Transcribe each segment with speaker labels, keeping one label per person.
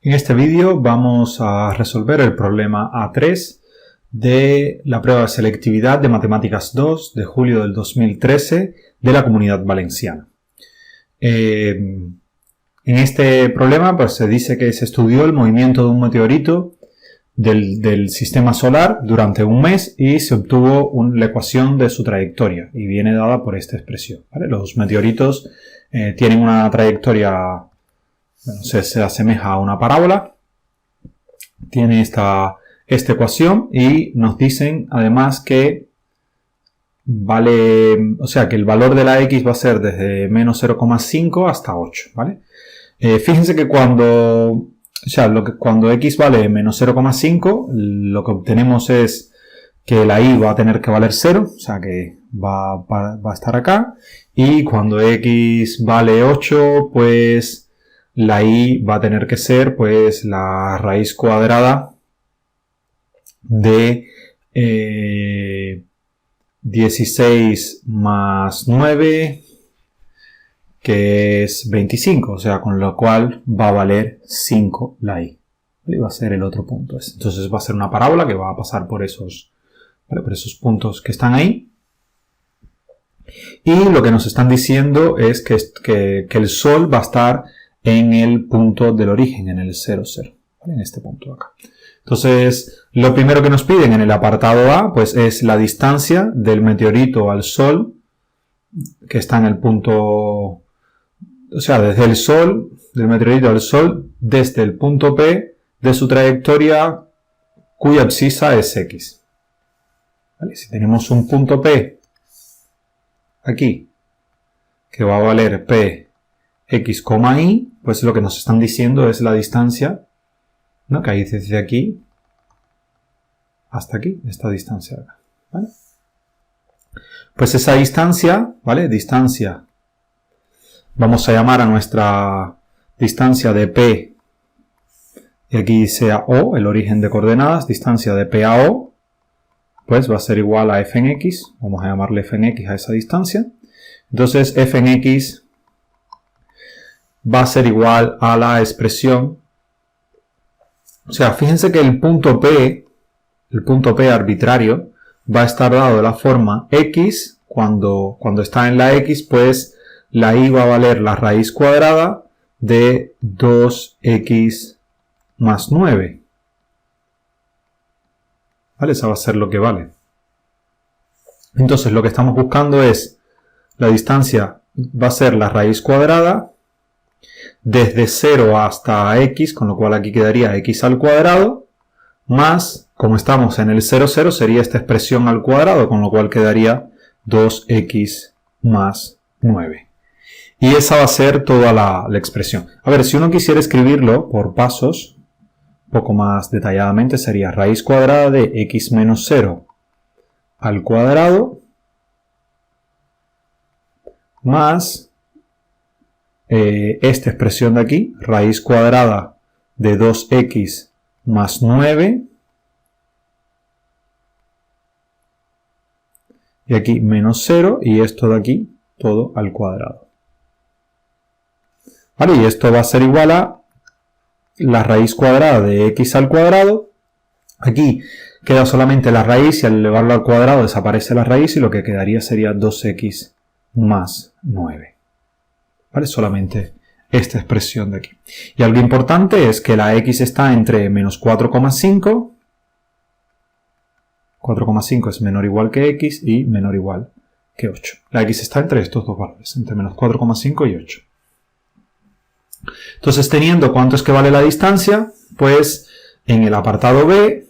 Speaker 1: En este vídeo vamos a resolver el problema A3 de la prueba de selectividad de Matemáticas 2 de julio del 2013 de la Comunidad Valenciana. En este problema pues, se dice que se estudió el movimiento de un meteorito del sistema solar durante un mes y se obtuvo la ecuación de su trayectoria y viene dada por esta expresión, ¿vale? Los meteoritos tienen una trayectoria, bueno, se asemeja a una parábola, tiene esta ecuación y nos dicen además que vale, o sea que el valor de la x va a ser desde menos 0,5 hasta 8, ¿vale? Fíjense que cuando x vale menos 0,5, lo que obtenemos es que la y va a tener que valer 0, o sea que va a estar acá. Y cuando x vale 8, pues la y va a tener que ser pues la raíz cuadrada de 16 más 9, que es 25, o sea, con lo cual va a valer 5 la y. Y va a ser el otro punto. Entonces va a ser una parábola que va a pasar por esos puntos que están ahí. Y lo que nos están diciendo es que el Sol va a estar en el punto del origen, en el 0, 0, ¿vale? En este punto de acá. Entonces, lo primero que nos piden en el apartado A, pues es la distancia del meteorito al Sol, que está en el punto, o sea, desde el Sol, del meteorito al Sol, desde el punto P de su trayectoria, cuya abscisa es X. ¿Vale? Si tenemos un punto P aquí, que va a valer P, X, Y, pues lo que nos están diciendo es la distancia, ¿no? Que hay desde aquí hasta aquí, esta distancia de acá, ¿vale? Pues esa distancia, ¿vale? Distancia, vamos a llamar a nuestra distancia de P, y aquí sea O, el origen de coordenadas, distancia de P a O, pues va a ser igual a f en x, vamos a llamarle f en x a esa distancia. Entonces f en x va a ser igual a la expresión, o sea, fíjense que el punto P arbitrario, va a estar dado de la forma x, cuando está en la x, pues la y va a valer la raíz cuadrada de 2x más 9. ¿Vale? Esa va a ser lo que vale. Entonces lo que estamos buscando es la distancia, va a ser la raíz cuadrada desde 0 hasta x, con lo cual aquí quedaría x al cuadrado, más, como estamos en el 0, 0, sería esta expresión al cuadrado, con lo cual quedaría 2x más 9. Y esa va a ser toda la expresión. A ver, si uno quisiera escribirlo por pasos, un poco más detalladamente, sería raíz cuadrada de x menos 0 al cuadrado más esta expresión de aquí, raíz cuadrada de 2x más 9, y aquí menos 0, y esto de aquí todo al cuadrado. Vale, y esto va a ser igual a la raíz cuadrada de x al cuadrado. Aquí queda solamente la raíz y al elevarlo al cuadrado desaparece la raíz y lo que quedaría sería 2x más 9. ¿Vale? Solamente esta expresión de aquí. Y algo importante es que la x está entre menos 4,5. 4,5 es menor o igual que x y menor o igual que 8. La x está entre estos dos valores, entre menos 4,5 y 8. Entonces, teniendo cuánto es que vale la distancia, pues en el apartado B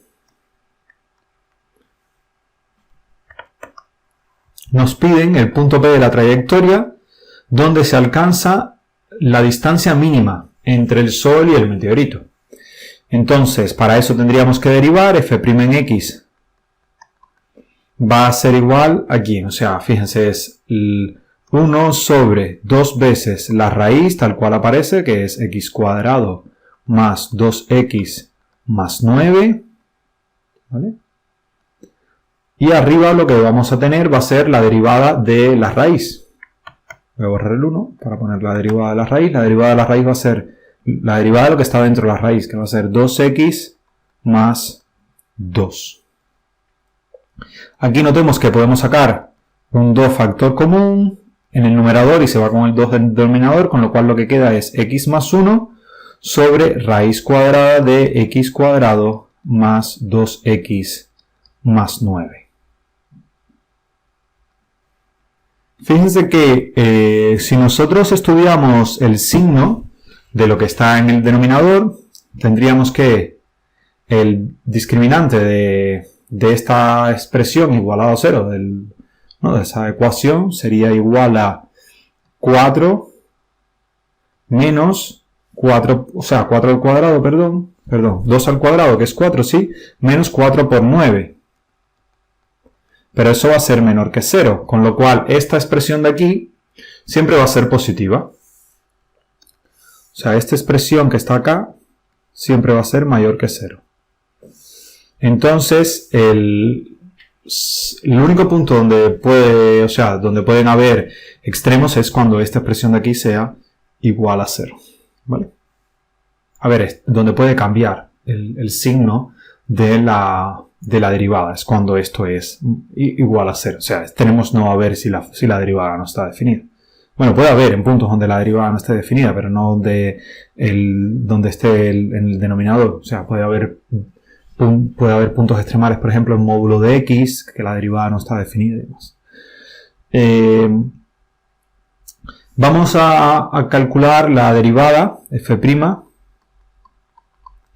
Speaker 1: nos piden el punto P de la trayectoria donde se alcanza la distancia mínima entre el Sol y el meteorito. Entonces, para eso tendríamos que derivar f' en x va a ser igual a ¿quién? O sea, fíjense, es 1 sobre 2 veces la raíz tal cual aparece, que es x cuadrado más 2x más 9, ¿vale? Y arriba lo que vamos a tener va a ser la derivada de la raíz. Voy a borrar el 1 para poner la derivada de la raíz. La derivada de la raíz va a ser la derivada de lo que está dentro de la raíz, que va a ser 2x más 2. Aquí notemos que podemos sacar un 2 factor común en el numerador y se va con el 2 del denominador, con lo cual lo que queda es x más 1 sobre raíz cuadrada de x cuadrado más 2x más 9. Fíjense que si nosotros estudiamos el signo de lo que está en el denominador, tendríamos que el discriminante de esta expresión igualado a 0, de esa ecuación, sería igual a 4 menos 4, o sea, 4 al cuadrado, perdón, 2 al cuadrado, que es 4, sí, menos 4 por 9. Pero eso va a ser menor que 0, con lo cual esta expresión de aquí siempre va a ser positiva. O sea, esta expresión que está acá siempre va a ser mayor que 0. Entonces, el único punto donde pueden haber extremos es cuando esta expresión de aquí sea igual a 0. ¿Vale? A ver, donde puede cambiar el signo de la derivada, es cuando esto es igual a 0. O sea, tenemos no a ver si la derivada no está definida. Bueno, puede haber en puntos donde la derivada no esté definida, pero no donde esté en el denominador. O sea, puede haber puntos extremales, por ejemplo, en módulo de x, que la derivada no está definida y demás. Vamos a calcular la derivada f'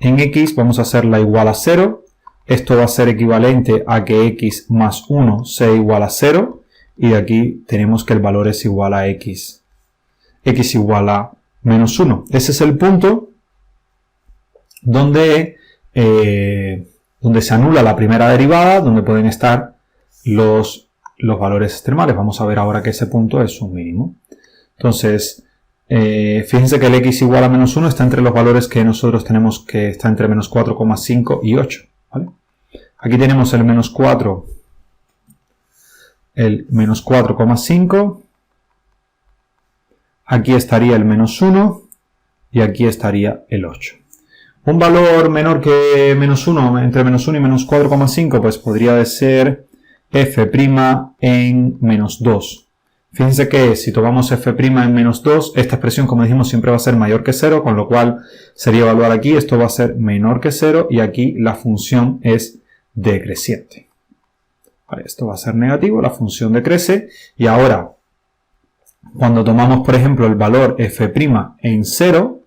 Speaker 1: en x, vamos a hacerla igual a 0. Esto va a ser equivalente a que x más 1 sea igual a 0. Y de aquí tenemos que el valor es igual a x. X igual a menos 1. Ese es el punto donde se anula la primera derivada, donde pueden estar los valores extremales. Vamos a ver ahora que ese punto es un mínimo. Entonces, fíjense que el x igual a menos 1 está entre los valores que nosotros tenemos, que está entre menos 4,5 y 8. ¿Vale? Aquí tenemos el menos 4, el menos 4,5. Aquí estaría el menos 1 y aquí estaría el 8. Un valor menor que menos 1, entre menos 1 y menos 4,5, pues podría ser f' en menos 2. Fíjense que si tomamos f' en menos 2, esta expresión, como dijimos, siempre va a ser mayor que 0, con lo cual sería evaluar aquí, esto va a ser menor que 0 y aquí la función es decreciente. Vale, esto va a ser negativo, la función decrece y ahora, cuando tomamos, por ejemplo, el valor f' en 0,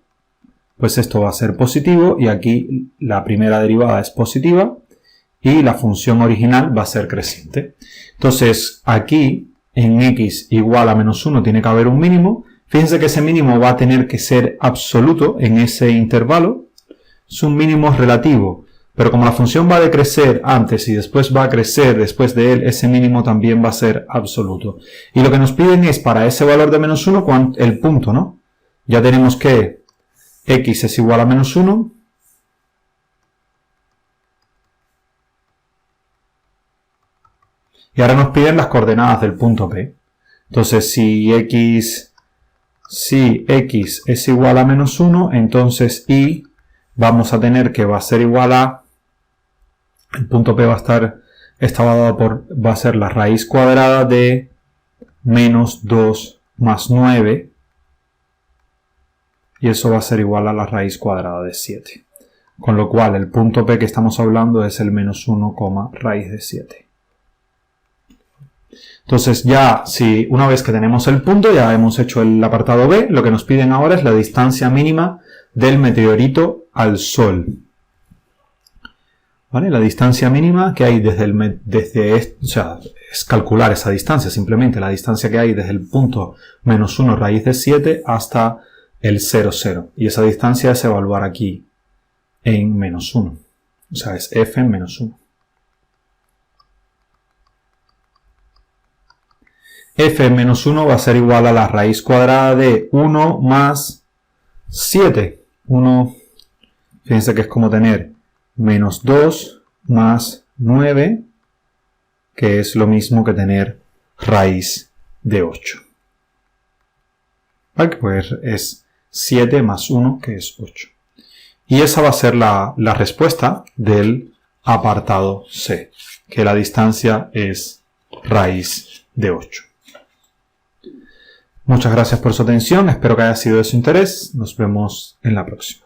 Speaker 1: pues esto va a ser positivo y aquí la primera derivada es positiva y la función original va a ser creciente. Entonces, aquí en x igual a menos 1 tiene que haber un mínimo. Fíjense que ese mínimo va a tener que ser absoluto en ese intervalo. Es un mínimo relativo, pero como la función va a decrecer antes y después va a crecer después de él, ese mínimo también va a ser absoluto. Y lo que nos piden es para ese valor de menos 1 el punto, ¿no? Ya tenemos que x es igual a menos 1. Y ahora nos piden las coordenadas del punto P. Entonces, si x es igual a menos 1, entonces y vamos a tener que va a ser igual a, el punto P va a ser la raíz cuadrada de menos 2 más 9. Y eso va a ser igual a la raíz cuadrada de 7. Con lo cual, el punto P que estamos hablando es el menos 1, raíz de 7. Entonces ya, si una vez que tenemos el punto, ya hemos hecho el apartado B, lo que nos piden ahora es la distancia mínima del meteorito al Sol. ¿Vale? La distancia mínima que hay es calcular esa distancia, simplemente la distancia que hay desde el punto menos 1 raíz de 7 hasta el 0, 0. Y esa distancia es evaluar aquí en menos 1. O sea, es f en menos 1. F en menos 1 va a ser igual a la raíz cuadrada de 1 más 7. 1, fíjense que es como tener menos 2 más 9, que es lo mismo que tener raíz de 8. ¿Vale? Pues es 7 más 1, que es 8. Y esa va a ser la respuesta del apartado C, que la distancia es raíz de 8. Muchas gracias por su atención, espero que haya sido de su interés. Nos vemos en la próxima.